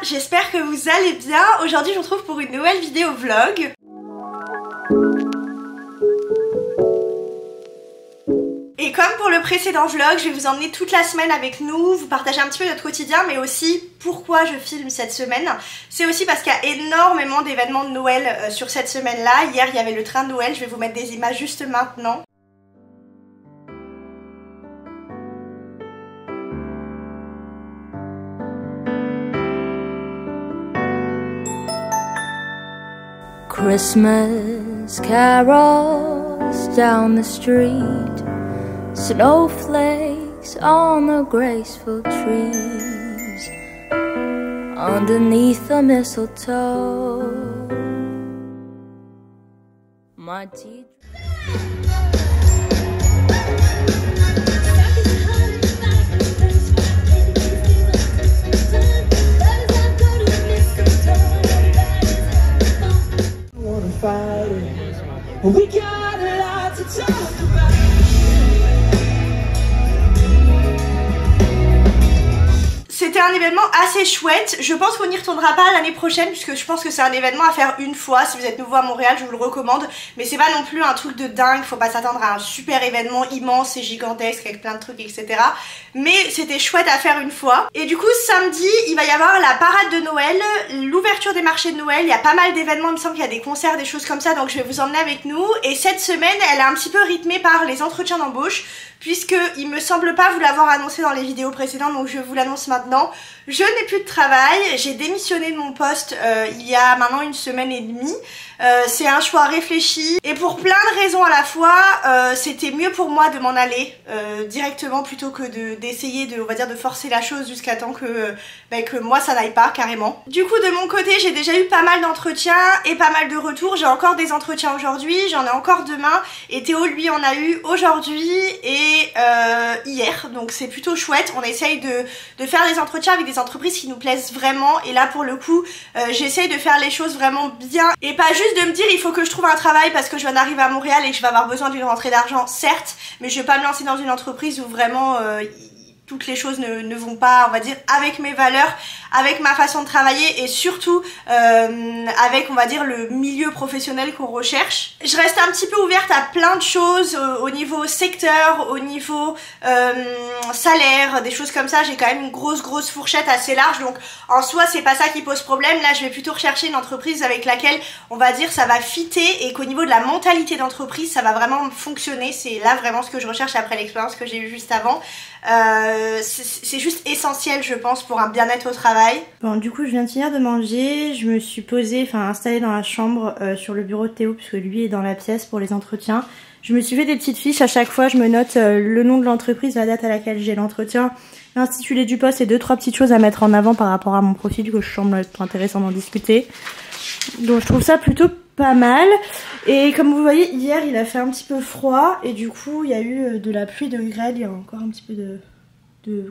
j'espère que vous allez bien. Aujourd'hui je vous retrouve pour une nouvelle vidéo vlog. Et comme pour le précédent vlog, je vais vous emmener toute la semaine avec nous, vous partager un petit peu notre quotidien, mais aussi pourquoi je filme cette semaine. C'est aussi parce qu'il y a énormément d'événements de Noël sur cette semaine-là. Hier il y avait le train de Noël, je vais vous mettre des images juste maintenant. Christmas carols down the street, snowflakes on the graceful trees, underneath the mistletoe. My teeth. We got a lot to talk about. C'était un événement assez chouette, je pense qu'on n'y retournera pas l'année prochaine puisque je pense que c'est un événement à faire une fois. Si vous êtes nouveau à Montréal, je vous le recommande, mais c'est pas non plus un truc de dingue, faut pas s'attendre à un super événement immense et gigantesque avec plein de trucs etc. Mais c'était chouette à faire une fois. Et du coup samedi il va y avoir la parade de Noël, l'ouverture des marchés de Noël, il y a pas mal d'événements, il me semble qu'il y a des concerts, des choses comme ça, donc je vais vous emmener avec nous. Et cette semaine elle est un petit peu rythmée par les entretiens d'embauche, puisque il me semble pas vous l'avoir annoncé dans les vidéos précédentes, donc je vous l'annonce maintenant. Je n'ai plus de travail, j'ai démissionné de mon poste il y a maintenant une semaine et demie. C'est un choix réfléchi et pour plein de raisons à la fois, c'était mieux pour moi de m'en aller directement plutôt que d'essayer de, on va dire, de forcer la chose jusqu'à temps que moi ça n'aille pas carrément. Du coup de mon côté j'ai déjà eu pas mal d'entretiens et pas mal de retours, j'ai encore des entretiens aujourd'hui, j'en ai encore demain et Théo lui en a eu aujourd'hui et hier, donc c'est plutôt chouette. On essaye de faire des entretiens avec des entreprises qui nous plaisent vraiment et là pour le coup j'essaye de faire les choses vraiment bien et pas juste de me dire il faut que je trouve un travail parce que je viens d'arriver à Montréal et que je vais avoir besoin d'une rentrée d'argent, certes, mais je vais pas me lancer dans une entreprise où vraiment toutes les choses ne vont pas, on va dire, avec mes valeurs, avec ma façon de travailler et surtout avec, on va dire, le milieu professionnel qu'on recherche. Je reste un petit peu ouverte à plein de choses au niveau secteur, au niveau salaire, des choses comme ça. J'ai quand même une grosse fourchette assez large, donc en soi c'est pas ça qui pose problème. Là je vais plutôt rechercher une entreprise avec laquelle on va dire ça va fitter et qu'au niveau de la mentalité d'entreprise ça va vraiment fonctionner. C'est là vraiment ce que je recherche après l'expérience que j'ai eue juste avant. C'est juste essentiel je pense pour un bien-être au travail. Bon du coup je viens de finir de manger, je me suis posée, enfin installée dans la chambre sur le bureau de Théo puisque lui est dans la pièce pour les entretiens. Je me suis fait des petites fiches, à chaque fois je me note le nom de l'entreprise, la date à laquelle j'ai l'entretien, l'intitulé du poste et 2-3 petites choses à mettre en avant par rapport à mon profil que je semble être intéressant d'en discuter. Donc je trouve ça plutôt pas mal. Et comme vous voyez hier il a fait un petit peu froid et du coup il y a eu de la pluie de grêle, il y a encore un petit peu de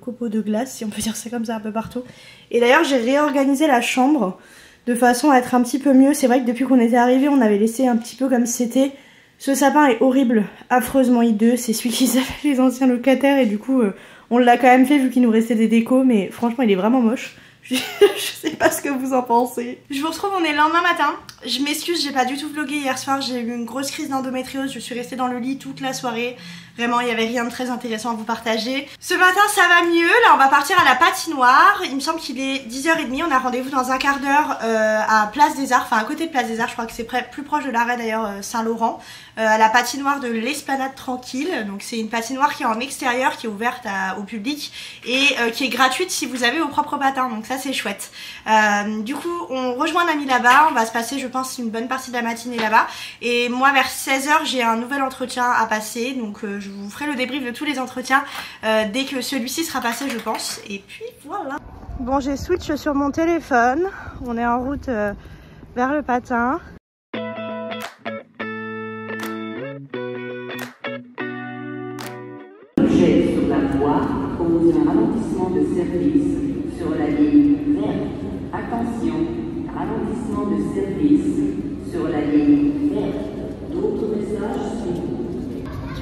copeaux de glace si on peut dire ça comme ça un peu partout. Et d'ailleurs j'ai réorganisé la chambre de façon à être un petit peu mieux. C'est vrai que depuis qu'on était arrivé on avait laissé un petit peu comme c'était. Ce sapin est horrible, affreusement hideux, c'est celui qu'ils avaient les anciens locataires et du coup on l'a quand même fait vu qu'il nous restait des décos, mais franchement il est vraiment moche. Je sais pas ce que vous en pensez. Je vous retrouve, on est le lendemain matin. Je m'excuse, j'ai pas du tout vlogué hier soir, j'ai eu une grosse crise d'endométriose, je suis restée dans le lit toute la soirée. Vraiment, il n'y avait rien de très intéressant à vous partager. Ce matin, ça va mieux. Là, on va partir à la patinoire. Il me semble qu'il est 10h30. On a rendez-vous dans un quart d'heure à Place des Arts. Enfin, à côté de Place des Arts. Je crois que c'est plus proche de l'arrêt d'ailleurs Saint-Laurent. À la patinoire de l'Esplanade Tranquille. Donc, c'est une patinoire qui est en extérieur, qui est ouverte au public et qui est gratuite si vous avez vos propres patins. Donc, ça, c'est chouette. Du coup, on rejoint un ami là-bas. On va se passer, je pense, une bonne partie de la matinée là-bas. Et moi, vers 16h, j'ai un nouvel entretien à passer. Donc, je vous ferai le débrief de tous les entretiens dès que celui-ci sera passé je pense. Et puis voilà. Bon j'ai switch sur mon téléphone. On est en route vers le patin. Objet sur la voie cause un ralentissement de service sur la ligne verte. Attention, ralentissement de service sur la ligne verte. D'autres messages suivent.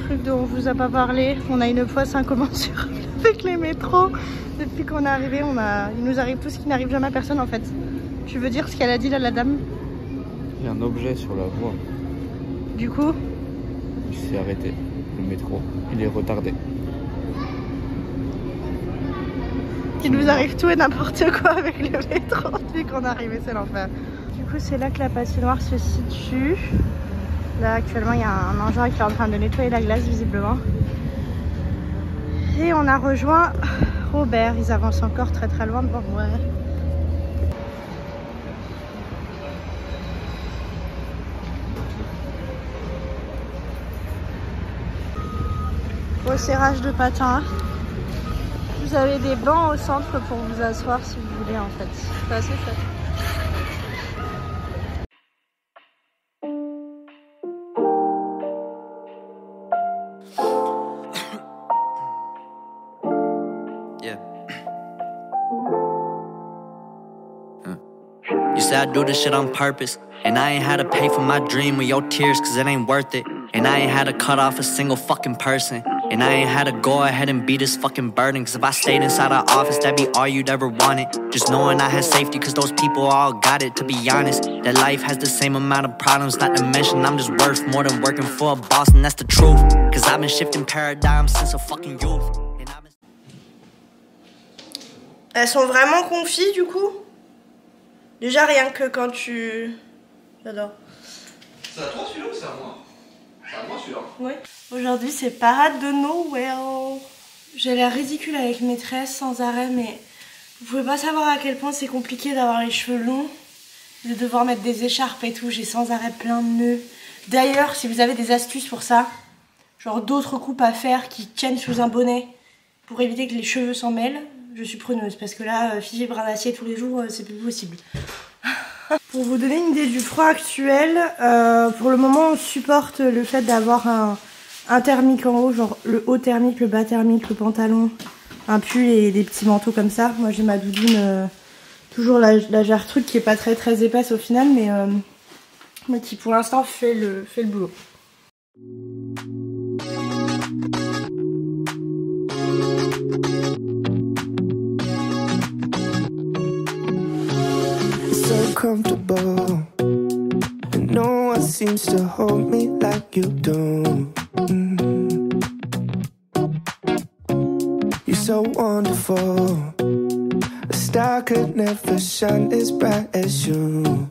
Truc dont on vous a pas parlé, on a une poisse incommensurable. avec les métros. Depuis qu'on est arrivé, il nous arrive tout ce qui n'arrive jamais à personne en fait. Tu veux dire ce qu'elle a dit là, la dame? Il y a un objet sur la voie. Du coup, Il s'est arrêté. Le métro, il est retardé. il nous arrive tout et n'importe quoi avec le métro depuis qu'on est arrivé, c'est l'enfer. Du coup, c'est là que la patinoire se situe. Là, actuellement, il y a un engin qui est en train de nettoyer la glace, visiblement. Et on a rejoint Robert. Ils avancent encore très très loin devant moi. Au serrage de patins. Vous avez des bancs au centre pour vous asseoir si vous voulez en fait. C'est assez chouette. You say I do this shit on purpose, and I ain't had to pay for my dream with your tears, cause it ain't worth it. And I ain't had to cut off a single fucking person, and I ain't had to go ahead and be this fucking burden. Cause if I stayed inside our office, that'd be all you'd ever wanted. Just knowing I had safety, cause those people all got it. To be honest, that life has the same amount of problems, not to mention I'm just worth more than working for a boss, and that's the truth. Cause I've been shifting paradigms since a fucking youth. Elles sont vraiment confies du coup. Déjà rien que quand tu... J'adore. C'est à toi celui-là ou c'est à moi? C'est à moi celui-là. Oui. Aujourd'hui c'est parade de Noël. J'ai l'air ridicule avec mes tresses sans arrêt, mais vous pouvez pas savoir à quel point c'est compliqué d'avoir les cheveux longs, de devoir mettre des écharpes et tout. J'ai sans arrêt plein de nœuds. D'ailleurs, si vous avez des astuces pour ça, genre d'autres coupes à faire qui tiennent sous un bonnet pour éviter que les cheveux s'en mêlent, je suis preneuse, parce que là, filer brin d'acier tous les jours, c'est plus possible. Pour vous donner une idée du froid actuel, pour le moment on supporte le fait d'avoir un thermique en haut, genre le haut thermique, le bas thermique, le pantalon, un pull et des petits manteaux comme ça. Moi j'ai ma doudoune, toujours la Gertrude qui est pas très épaisse au final, mais qui pour l'instant fait le boulot. Comfortable, and no one seems to hold me like you do. You're so wonderful, a star could never shine as bright as you.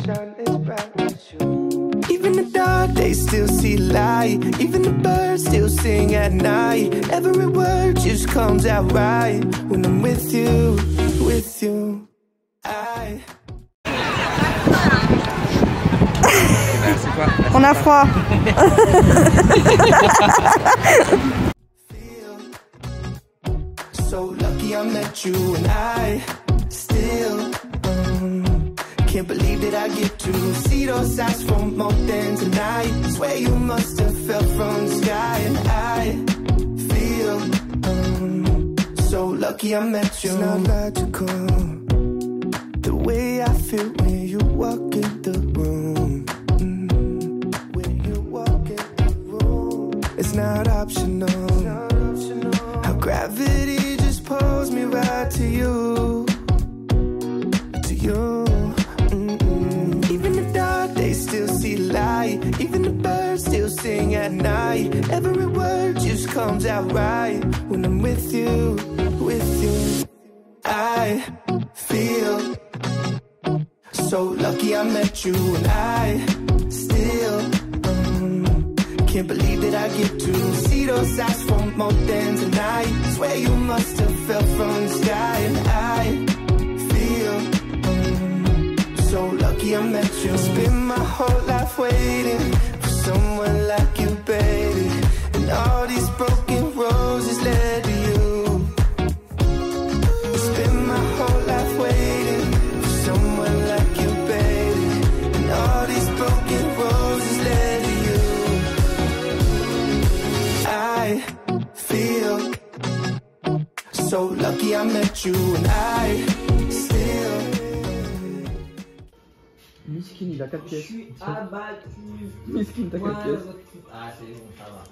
Shine as bright as you. Even the dark days still see light, even the birds still sing at night. Every word just comes out right when I'm with you, with you. On a froid. So lucky I met you, and I still can't believe that I get to see those eyes for more than tonight. Swear you must have fell from the sky, and I feel so lucky I met you. It's not logical, the way I feel when you walk in the room. When you walk in the room, it's not optional. How gravity just pulls me right to you, to you. Even the dark days still see light, even the birds still sing at night. Every word just comes out right when I'm with you, with you. I feel so lucky I met you, and I still can't believe that I get to see those eyes for more than tonight. Swear you must have fell from the sky, and I feel so lucky I met you. Spend my whole life waiting for someone like you, baby, and all these broken roses led to you. Spend my whole life waiting for someone like you, baby, and all these broken roses led to you. I feel so lucky I met you, and I still. Miskin, il a 4 pièces. Je suis abattu. Miskin, t'as 4 pièces. Ah, c'est bon, ça va.